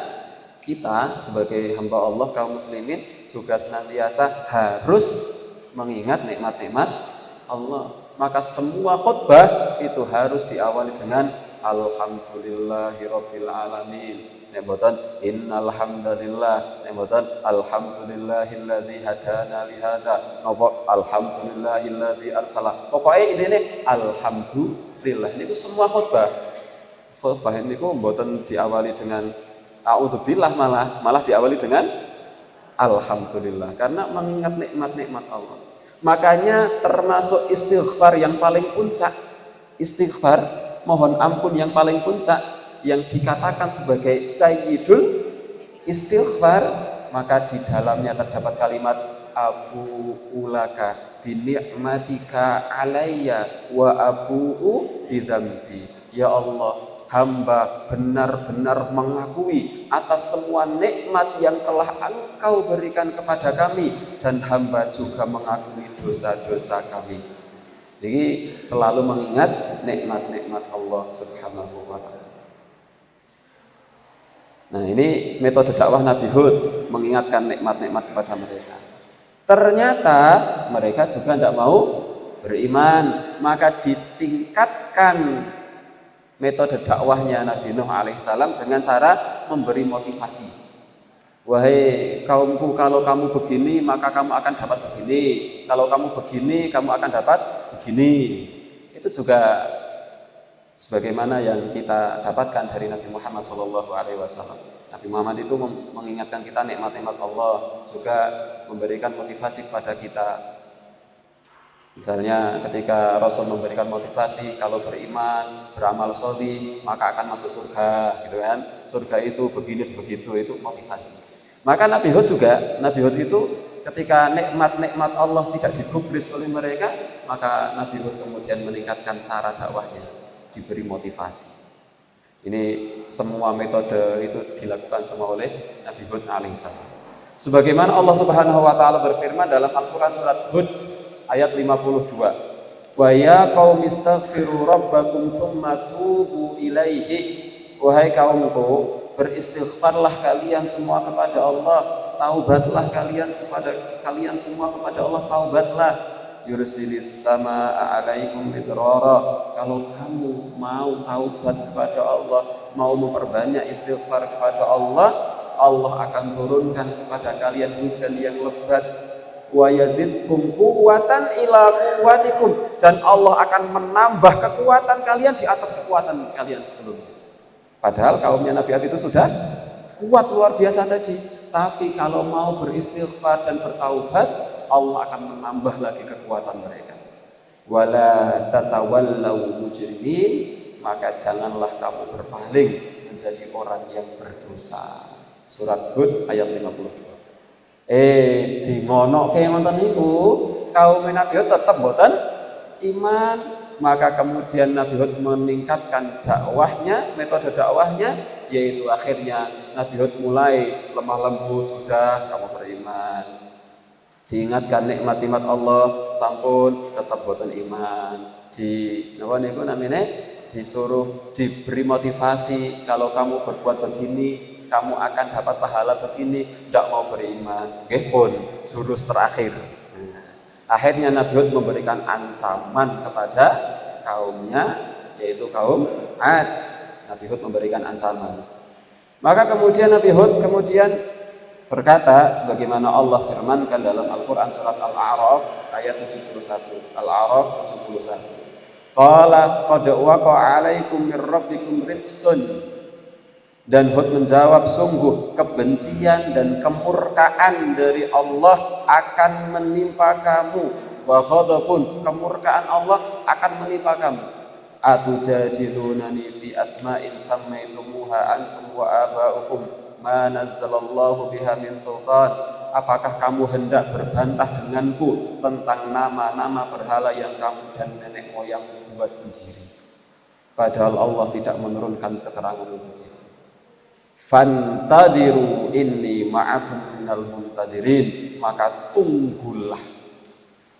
kita sebagai hamba Allah kaum muslimin juga senantiasa harus mengingat nikmat-nikmat Allah. Maka semua khutbah itu harus diawali dengan alhamdulillahirabbil alamin. Nek mboten innal hamdalillah, nek mboten alhamdulillahilladzi hadana li hadza, napa alhamdulillahilladzi arsala. Pokoke intine alhamdulillah. Niku semua khutbah. Khutbah niku mboten diawali dengan a'udzubillah, malah diawali dengan alhamdulillah, karena mengingat nikmat-nikmat Allah. Makanya termasuk istighfar yang paling puncak, istighfar mohon ampun yang paling puncak, yang dikatakan sebagai sayyidul istighfar, maka di dalamnya terdapat kalimat abu ulaka bi ni'matika alayya wa abu'u bidzambi. Ya Allah, hamba benar-benar mengakui atas semua nikmat yang telah Engkau berikan kepada kami, dan hamba juga mengakui dosa-dosa kami. Jadi selalu mengingat nikmat-nikmat Allah Subhanahu wa taala. Nah, ini metode dakwah Nabi Hud, mengingatkan nikmat-nikmat kepada mereka. Ternyata mereka juga tidak mau beriman, maka ditingkatkan metode dakwahnya Nabi Nuh alaihissalam dengan cara memberi motivasi. Wahai kaumku, kalau kamu begini maka kamu akan dapat begini. Kalau kamu begini, kamu akan dapat begini. Itu juga sebagaimana yang kita dapatkan dari Nabi Muhammad SAW. Nabi Muhammad itu mengingatkan kita nikmat-nikmat Allah, juga memberikan motivasi kepada kita. Misalnya ketika Rasul memberikan motivasi, kalau beriman, beramal sholih, maka akan masuk surga, gitu kan? Surga itu begini begitu, itu motivasi. Maka Nabi Hud juga, Nabi Hud itu ketika nikmat-nikmat Allah tidak digubris oleh mereka, maka Nabi Hud kemudian meningkatkan cara dakwahnya, diberi motivasi. Ini semua metode itu dilakukan semua oleh Nabi Hud alaihissalam. Sebagaimana Allah Subhanahu wa taala berfirman dalam Al-Qur'an surat Hud ayat 52. Wa ya qaumi astaghfiru rabbakum tsumma tubu ilaihi. Wahai kaumku, beristighfarlah kalian semua kepada Allah, taubatlah kalian semua kepada Allah, taubatlah. Yursilis samaa 'alaikum midrara. Kalau kamu mau taubat kepada Allah, mau memperbanyak istighfar kepada Allah, Allah akan turunkan kepada kalian hujan yang lebat. Wa yazidkum quwwatan ila quwwatikum, dan Allah akan menambah kekuatan kalian di atas kekuatan kalian sebelumnya. Padahal kaumnya Nabi Hud itu sudah kuat luar biasa tadi, tapi kalau mau beristighfar dan bertaubat, Allah akan menambah lagi kekuatan mereka. Wala tatawallaw mujrimin, maka janganlah kamu berpaling menjadi orang yang berdosa. Surat Hud ayat 52. Di ngono ke ngoten niku kaum Nabi Hud tetap mboten iman, maka kemudian Nabi Hud meningkatkan dakwahnya, metode dakwahnya, yaitu akhirnya Nabi Hud mulai lemah lembut, sudah kamu beriman, diingatkan nikmat-nikmat Allah, sampun tetap mboten iman, disuruh diberi motivasi, kalau kamu berbuat begini kamu akan dapat pahala begini, tidak mau beriman, nggih pun jurus terakhir. Akhirnya Nabi Hud memberikan ancaman kepada kaumnya, yaitu kaum Ad. Nabi Hud memberikan ancaman. Maka kemudian Nabi Hud berkata, sebagaimana Allah firmankan dalam Al-Quran surat Al-A'raf ayat 71. Al-A'raf 71. Qala qad waqa'a 'alaikum mir rabbikum ridsun. Dan Hud menjawab, sungguh kebencian dan kemurkaan dari Allah akan menimpa kamu. Wa ghadabun, kemurkaan Allah akan menimpa kamu. Atujadilunani fi asma'in sammaitumuha antum wa aba'ukum ma nazzalallahu biha min sultan. Apakah kamu hendak berbantah denganku tentang nama-nama berhala yang kamu dan nenek moyangmu buat sendiri, padahal Allah tidak menurunkan keterangan untuknya. Fantadiru inni ma'akum minal muntadirin, maka tunggulah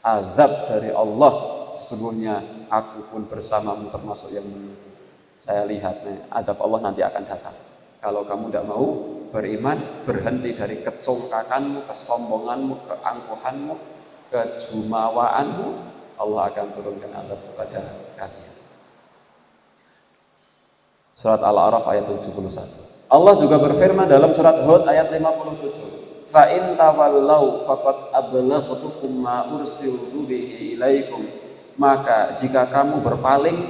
azab dari Allah, sesungguhnya aku pun bersamamu termasuk yang menunggu. Saya lihat azab Allah nanti akan datang. Kalau kamu tidak mau beriman, berhenti dari kecongkakanmu, kesombonganmu, keangkuhanmu, kejumawaanmu, Allah akan turunkan azab kepada kalian. Surat Al-A'raf ayat 71. Allah juga berfirman dalam surat Hud ayat 57. Fa in tawallaw faqad ablaghtukum ma ursiltu bihi ilaikum. Maka jika kamu berpaling,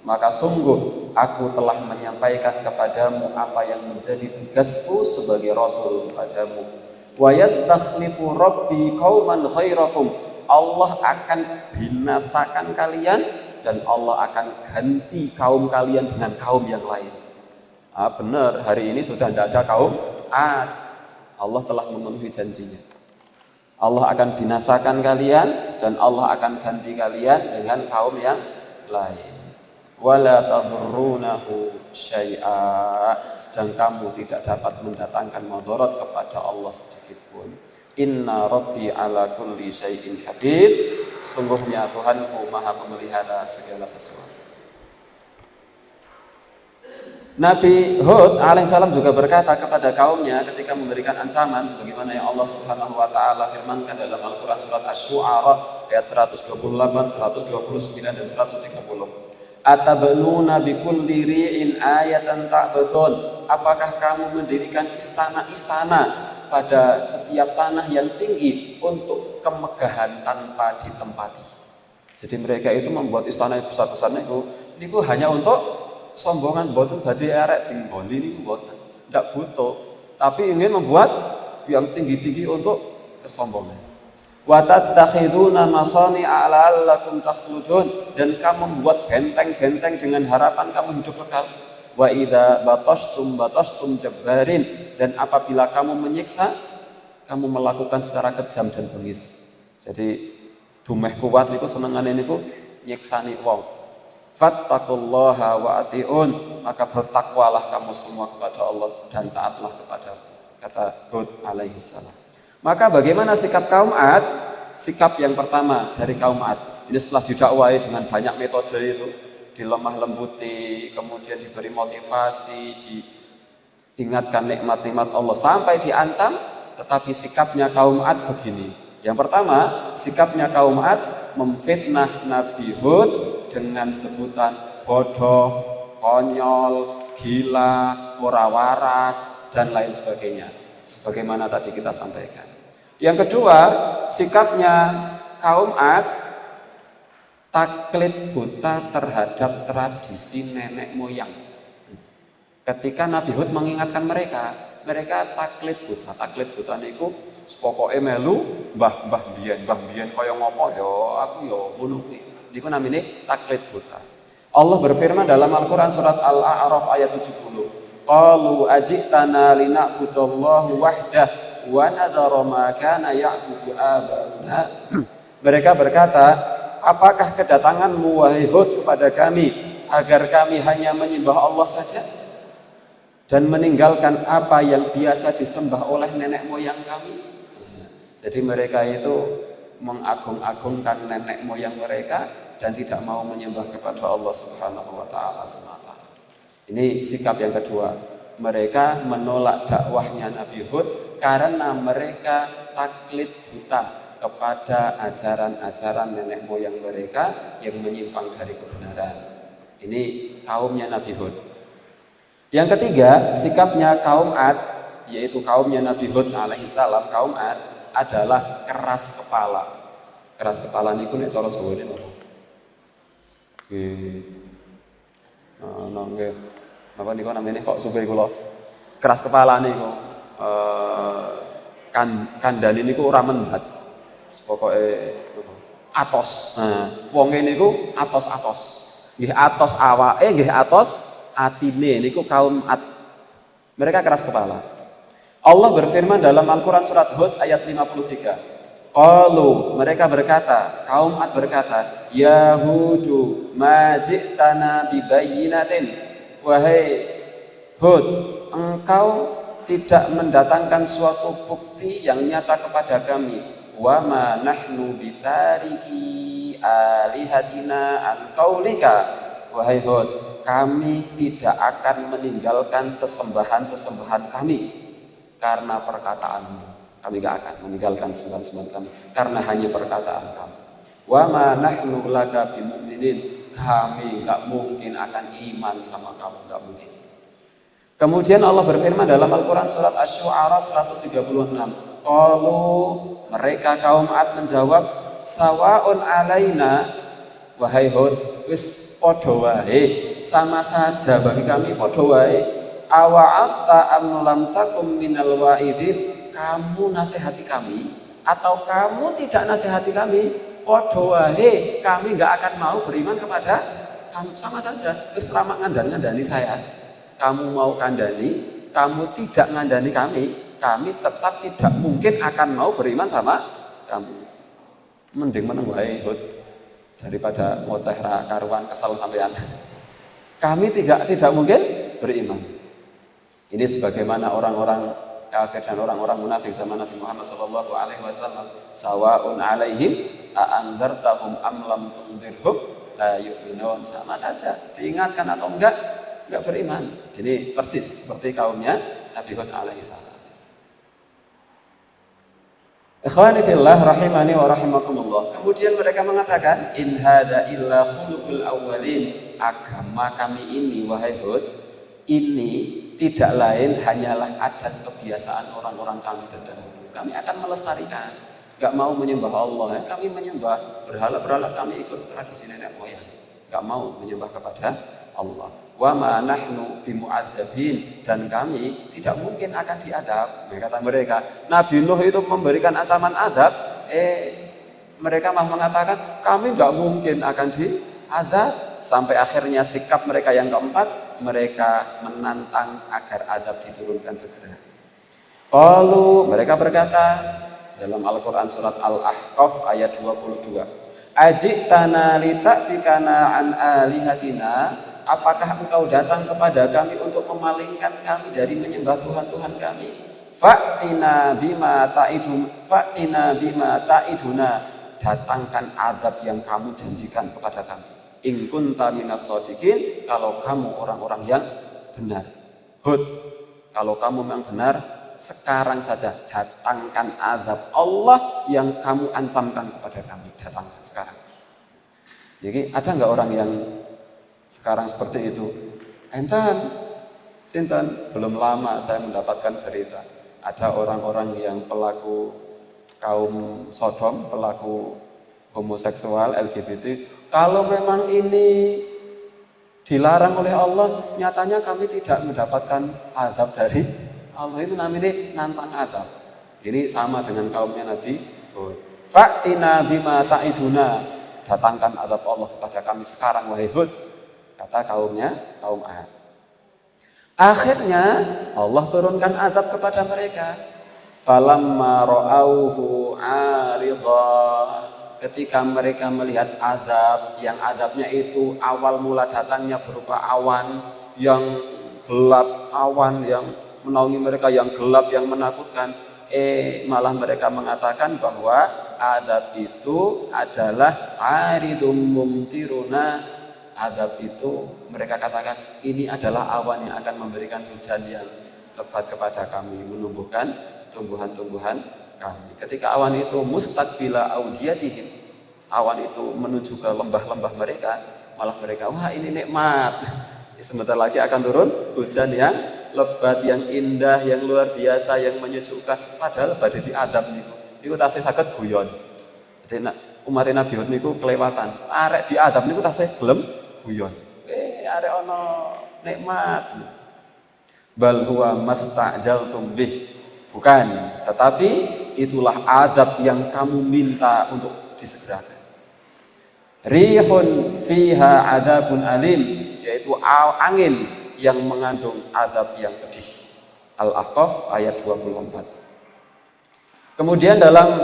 maka sungguh aku telah menyampaikan kepadamu apa yang menjadi tugasku sebagai rasul kepadamu. Wa yastakhlifu rabbi qauman ghairakum. Allah akan binasakan kalian dan Allah akan ganti kaum kalian dengan kaum yang lain. Benar, hari ini sudah tidak ada kaum Ad. Allah telah memenuhi janjinya. Allah akan binasakan kalian dan Allah akan ganti kalian dengan kaum yang lain. Wala tadurrunahu syai'a, sedang kamu tidak dapat mendatangkan mudarat kepada Allah sedikit pun. Inna Rabbi ala kulli syai'in hafid. Sungguhnya Tuhanku maha pemelihara segala sesuatu. Nabi Hud alaihissalam juga berkata kepada kaumnya ketika memberikan ancaman sebagaimana yang Allah Subhanahu wa taala firmankan dalam Al-Qur'an surat Asy-Syu'ara ayat 128, 129 dan 130. Atabnuna bikulli ri'in ayatan ta'bathun. Apakah kamu mendirikan istana-istana pada setiap tanah yang tinggi untuk kemegahan tanpa ditempati? Jadi mereka itu membuat istana besar-besarnya itu hanya untuk sombongan, boten badhe arek dinggoni niku boten, ndak butuh, tapi ingin membuat yang tinggi-tinggi untuk kesombongan. Wa tattakhiduna masani'a la'allakum takhludun, dan kamu membuat benteng-benteng dengan harapan kamu hidup kekal. Wa idza batastum jabbarin, dan apabila kamu menyiksa, kamu melakukan secara kejam dan bengis. Jadi dumeh kuat niku senengane niku nyiksani wong. Fattaqullaha wa ati'un, maka bertakwalah kamu semua kepada Allah dan taatlah kepada, kata Hud alaihi salam. Maka bagaimana sikap kaum Ad? Sikap yang pertama dari kaum Ad ini setelah didakwai dengan banyak metode itu, dilemah lembuti, kemudian diberi motivasi, diingatkan nikmat-nikmat Allah sampai diancam, tetapi sikapnya kaum Ad begini. Yang pertama, sikapnya kaum Ad memfitnah Nabi Hud dengan sebutan bodoh, konyol, gila, ora waras, dan lain sebagainya. Sebagaimana tadi kita sampaikan. Yang kedua, sikapnya kaum Ad taklid buta terhadap tradisi nenek moyang. Ketika Nabi Hud mengingatkan mereka taklid buta. Taklid buta niku pokoke melu mbah biyen kaya ngopo ya aku ya ngono kuwi. Niku namine taklid buta. Allah berfirman dalam Al-Qur'an surat Al-A'raf ayat 70. Qalu ajitana lina'budallahi wahdah wa nadhara ma kana ya'budu abauna. Mereka berkata, apakah kedatanganmu wahai Hud kepada kami agar kami hanya menyembah Allah saja dan meninggalkan apa yang biasa disembah oleh nenek moyang kami? Jadi mereka itu mengagung-agungkan nenek moyang mereka dan tidak mau menyembah kepada Allah Subhanahu wa taala semata. Ini sikap yang kedua. Mereka menolak dakwahnya Nabi Hud karena mereka taklid buta kepada ajaran-ajaran nenek moyang mereka yang menyimpang dari kebenaran. Ini kaumnya Nabi Hud. Yang ketiga, sikapnya kaum Ad, yaitu kaumnya Nabi Hud alaihissalam, kaum Ad adalah keras kepala. Keras kepala niku nek cara Jawa niku napa niku namanya kok supaya kula keras kepala niku kandhane niku ora menbat pokoke atos. Wonge niku atos-atos, nggih atos awake, nggih atos atine, niku kaum Ad. Mereka keras kepala. Allah berfirman dalam Al-Qur'an surat Hud ayat 53. Qalu, mereka berkata, kaum Ad berkata, Yahudu ma ji'tana bibayyinatin. Wahai Hud, engkau tidak mendatangkan suatu bukti yang nyata kepada kami. Wa ma nahnu bitariki alihatina an qaulika. Wahai Hud, kami tidak akan meninggalkan sesembahan-sesembahan kami karena perkataanmu. Kami gak akan meninggalkan sembahan-sembahan kami karena hanya perkataan kami. Wa ma nahnu laka bimu'minin. Kami gak mungkin akan iman sama kamu, gak mungkin. Kemudian Allah berfirman dalam Al-Qur'an surat Asy-Syu'ara 136. Qalu, mereka kaum Ad menjawab, sawa'un alaina, wahai Hud, wis padha wae, sama saja bagi kami padha wae. Awa'atta am lam takum minal wa'idin. Kamu nasihati kami atau kamu tidak nasihati kami, padha wae kami enggak akan mau beriman kepada kamu, sama saja. Wis lama ngandani saya. Kamu mau kandani, kamu tidak ngandani kami tetap tidak mungkin akan mau beriman sama kamu. Mending meneng wae Hud daripada ngoceh ra karuan kesel sampean. Kami tidak mungkin beriman. Ini sebagaimana orang-orang kafir dan orang-orang munafik zaman Nabi Muhammad sallallahu alaihi wasallam, sawaun alaihim a anzartahum am lam tunzirhum la yu'minun. Sama saja, diingatkan atau enggak beriman. Ini persis seperti kaumnya Nabi Hud alaihi salam. Ikhwani fillah rahimani wa rahimakumullah. Kemudian mereka mengatakan, in hada illa khuluqul awwalin. Agama kami ini wahai Hud, ini tidak lain hanyalah adat kebiasaan orang-orang kami terdahulu. Kami akan melestarikan. Gak mau menyembah Allah, kami menyembah berhala-berhala, kami ikut tradisi nenek moyang. Gak mau menyembah kepada Allah. Wa ma nahnu bimu'adzabin, dan kami tidak mungkin akan diadab. Kata mereka, Nabi Nuh itu memberikan ancaman adab, mereka malah mengatakan kami tidak mungkin akan diadab. Sampai akhirnya sikap mereka yang keempat, mereka menantang agar adab diturunkan segera. Qalu, mereka berkata dalam Al-Quran surat Al-Ahqaf ayat 22, Ajitana lita'fikana an alihatina, apakah engkau datang kepada kami untuk memalingkan kami dari menyembah Tuhan-Tuhan kami? Fa'tina bima ta'iduna, datangkan adab yang kamu janjikan kepada kami. In kunta minas shodiqin, kalau kamu orang-orang yang benar. Hud, kalau kamu memang benar, sekarang saja datangkan azab Allah yang kamu ancamkan kepada kami. Datangkan sekarang. Jadi ada nggak orang yang sekarang seperti itu? Enten, sinten, belum lama saya mendapatkan berita. Ada orang-orang yang pelaku kaum Sodom, pelaku homoseksual, LGBT. Kalau memang ini dilarang oleh Allah, nyatanya kami tidak mendapatkan azab dari Allah. Itu namanya nantang azab. Ini sama dengan kaumnya Nabi Hud. Fa'tina bima ta'iduna, datangkan azab Allah kepada kami sekarang wahai Hud, kata kaumnya, kaum Ad. Akhirnya Allah turunkan azab kepada mereka. Falamma ra'auhu 'aridah, ketika mereka melihat azab, yang azabnya itu awal mula datangnya berupa awan yang gelap, awan yang menaungi mereka, yang gelap, yang menakutkan, malah mereka mengatakan bahwa azab itu adalah aridum mumtiruna. Azab itu mereka katakan ini adalah awan yang akan memberikan hujan yang lebat kepada kami, menumbuhkan tumbuhan-tumbuhan kami. Ketika awan itu mustaqbila audiyatihim, awan itu menuju ke lembah-lembah mereka, malah mereka, wah ini nikmat, sebentar lagi akan turun hujan yang lebat, yang indah, yang luar biasa, yang menyejukkan. Padahal badhe diadab niku tasih saged guyon. Jadi umat Nabi Hud niku kelewatan, arek diadab niku tasih gelem guyon. Arek ana nikmat. Bal huwa mastajaltum bih. Bukan, tetapi itulah adab yang kamu minta untuk disegerakan. Rihun fiha adabun alim, yaitu angin yang mengandung adab yang pedih. Al-Ahqaf ayat 24. Kemudian dalam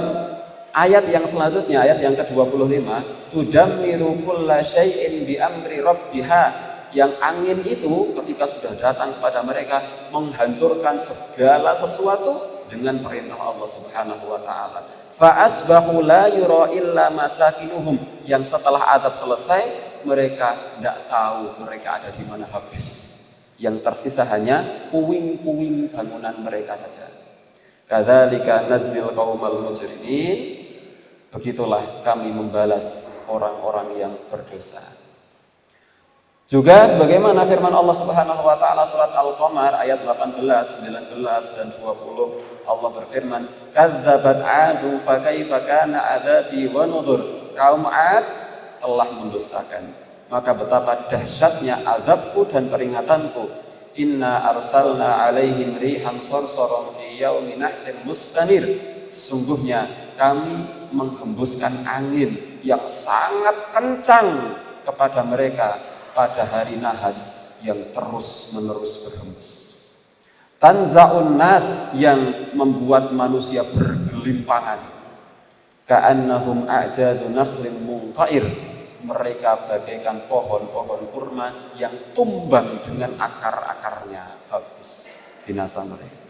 ayat yang selanjutnya, ayat yang ke-25, tudammiru kulla syai'in bi amri rabbiha, yang angin itu ketika sudah datang kepada mereka menghancurkan segala sesuatu dengan perintah Allah Subhanahu wa taala. Fa asbahu la yura illa masakinuhum, yang setelah azab selesai mereka tidak tahu mereka ada di mana habis. Yang tersisa hanya puing-puing bangunan mereka saja. Kadzalika nadzil qaumal mujrimin, begitulah kami membalas orang-orang yang berdosa. Juga sebagaimana firman Allah Subhanahu wa taala surat Al-Qamar ayat 18, 19 dan 20, Allah berfirman, "Kadzdzabat 'adu fa kaifa kana 'adzabi wa nudhur." Kaum 'Ad telah mendustakan, maka betapa dahsyatnya azabku dan peringatanku. Inna arsalna 'alaihim rihan sarsaran fi yaumin nahsin mustanir. Sungguhnya kami menghembuskan angin yang sangat kencang kepada mereka pada hari nahas yang terus-menerus berhembus. Tanza'un nas, yang membuat manusia bergelimpangan. Ka'annahum a'jazu nakhlim munqair, mereka bagaikan pohon-pohon kurma yang tumbang dengan akar-akarnya, habis binasa mereka.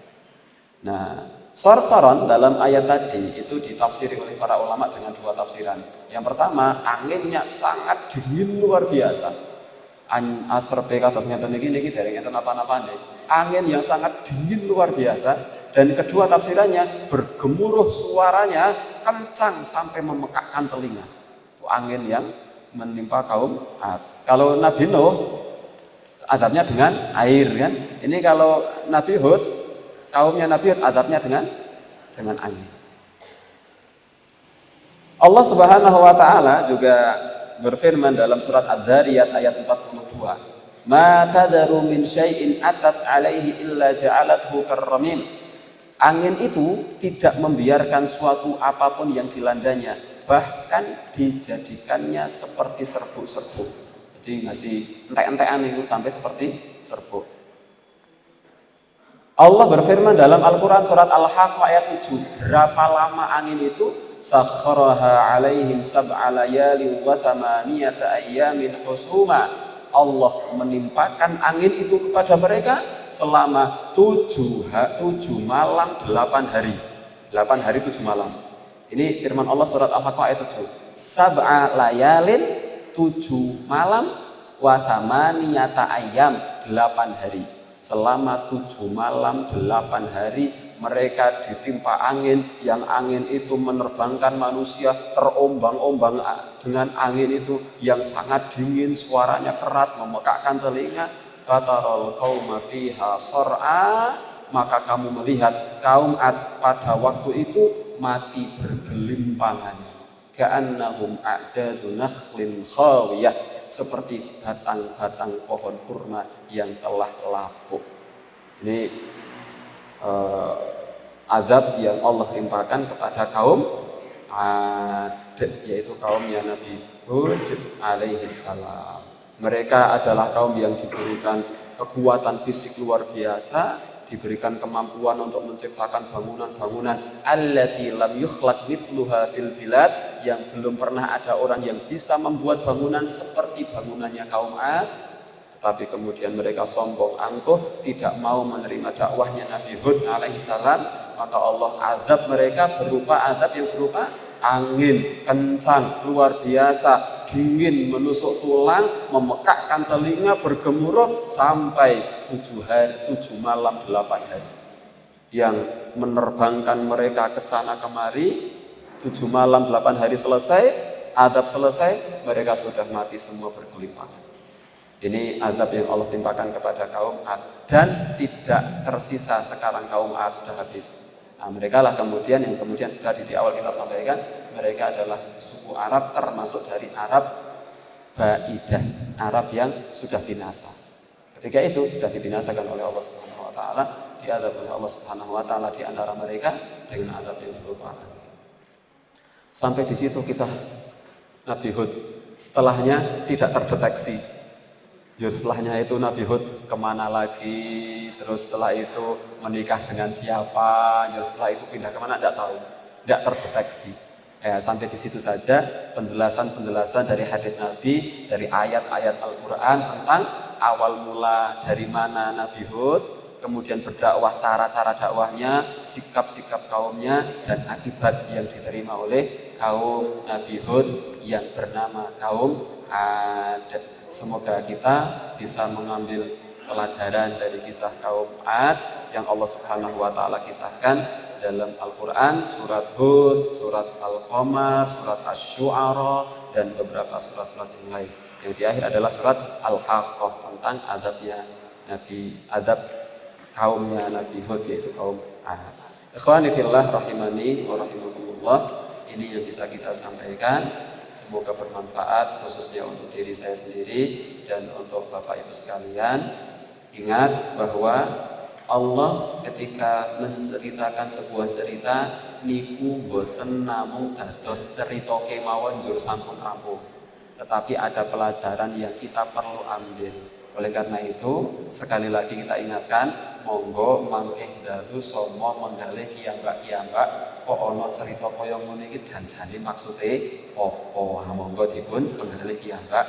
Nah, sor-soron dalam ayat tadi itu ditafsiri oleh para ulama dengan dua tafsiran. Yang pertama, anginnya sangat dingin luar biasa. Asrpe kados ngeten niki dereng enten apa-apane. Angin yang sangat dingin luar biasa, dan kedua tafsirannya bergemuruh suaranya kencang sampai memekakkan telinga. Itu angin yang menimpa kaum Ad. Kalau Nabi Nuh adabnya dengan air kan. Ini kalau Nabi Hud, kaumnya Nabi Hud adabnya dengan angin. Allah Subhanahu wa taala juga berfirman dalam surat Adz-Dzariyat ayat 42. Ma tadaru min syai'in atat 'alaihi illa ja'alathu karramim. Angin itu tidak membiarkan suatu apapun yang dilandanya, bahkan dijadikannya seperti serbuk-serbuk. Jadi ngasih entek-entekan itu sampai seperti serbuk. Allah berfirman dalam Al-Quran surat Al-Haqqah ayat 7, berapa lama angin itu? Sakharaha alaihim sab'a layalin wa thamaniyata ayyamin husuma. Allah menimpakan angin itu kepada mereka selama 7 malam 8 hari. 8 hari 7 malam. Ini firman Allah surat Al-Haqqah ayat 7. Sab'a layalin 7 malam wa thamaniyata ayyam 8 hari. Selama 7 malam 8 hari mereka ditimpa angin, yang angin itu menerbangkan manusia terombang-ombang dengan angin itu yang sangat dingin, suaranya keras memekakkan telinga. Fatarul qauma fiha sar'a, maka kamu melihat kaum Ad pada waktu itu mati bergelimpangan. Ka'annahum a'jazu nakhlin khawiyah, seperti batang-batang pohon kurma yang telah lapuk. Ini azab yang Allah timpakan kepada kaum Ad, yaitu kaumnya Nabi Hud alaihi salam. Mereka adalah kaum yang diberikan kekuatan fisik luar biasa, diberikan kemampuan untuk menciptakan bangunan-bangunan allati lam yukhlaq mithluha fil bilad, yang belum pernah ada orang yang bisa membuat bangunan seperti bangunannya kaum Ad. Tapi kemudian mereka sombong angkuh, tidak mau menerima dakwahnya Nabi Hud alaihissalam, maka Allah azab mereka berupa azab yang berupa angin kencang luar biasa, dingin menusuk tulang, memekakkan telinga, bergemuruh sampai 7 malam 8 hari, yang menerbangkan mereka ke sana kemari. 7 malam 8 hari selesai, azab selesai, mereka sudah mati semua bergelimpangan. Ini azab yang Allah timpakan kepada kaum Ad, dan tidak tersisa sekarang kaum Ad sudah habis. Nah, mereka lah kemudian yang tadi di awal kita sampaikan, mereka adalah suku Arab termasuk dari Arab Baidah, Arab yang sudah binasa. Ketika itu sudah dibinasakan oleh Allah Subhanahu wa taala, diazab oleh Allah Subhanahu wa taala di antara mereka dengan azab yang berupa angin. Sampai di situ kisah Nabi Hud. Setelahnya tidak terdeteksi. Setelahnya itu Nabi Hud kemana lagi, terus setelah itu menikah dengan siapa, setelah itu pindah kemana, tidak tahu, tidak terdeteksi. Sampai di situ saja penjelasan dari hadis Nabi, dari ayat-ayat Al-Quran tentang awal mula dari mana Nabi Hud, kemudian berdakwah, cara-cara dakwahnya, sikap-sikap kaumnya, dan akibat yang diterima oleh kaum Nabi Hud yang bernama kaum Ad. Semoga kita bisa mengambil pelajaran dari kisah kaum Ad yang Allah Subhanahu wa taala kisahkan dalam Al-Quran, surat Hud, surat Al-Qamar, surat Asy-Syu'ara, dan beberapa surat-surat yang lain. Yang di akhir adalah surat Al-Haqqah tentang adab kaumnya Nabi Hud, yaitu kaum Ad. Ikhwani fillah rahimani wa rahimakumullah, ini yang bisa kita sampaikan. Semoga bermanfaat khususnya untuk diri saya sendiri dan untuk Bapak Ibu sekalian. Ingat bahwa Allah ketika menceritakan sebuah cerita niku boten namung dados cerita kemawon njur sampun rampung, tetapi ada pelajaran yang kita perlu ambil. Oleh karena itu sekali lagi kita ingatkan, monggo mangke dalu somo menggalih kiyambak kok ana cerita kaya ngene iki janjane maksude apa, monggo dipun menggalih kiyambak.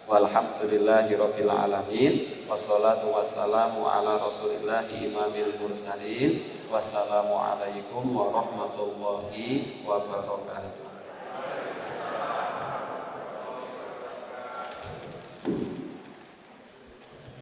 Walhamdulillahirabbil alamin. Wassalatu wassalamu ala rasulillahi imamil mursalin. Wassalamualaikum warahmatullahi wabarakatuh.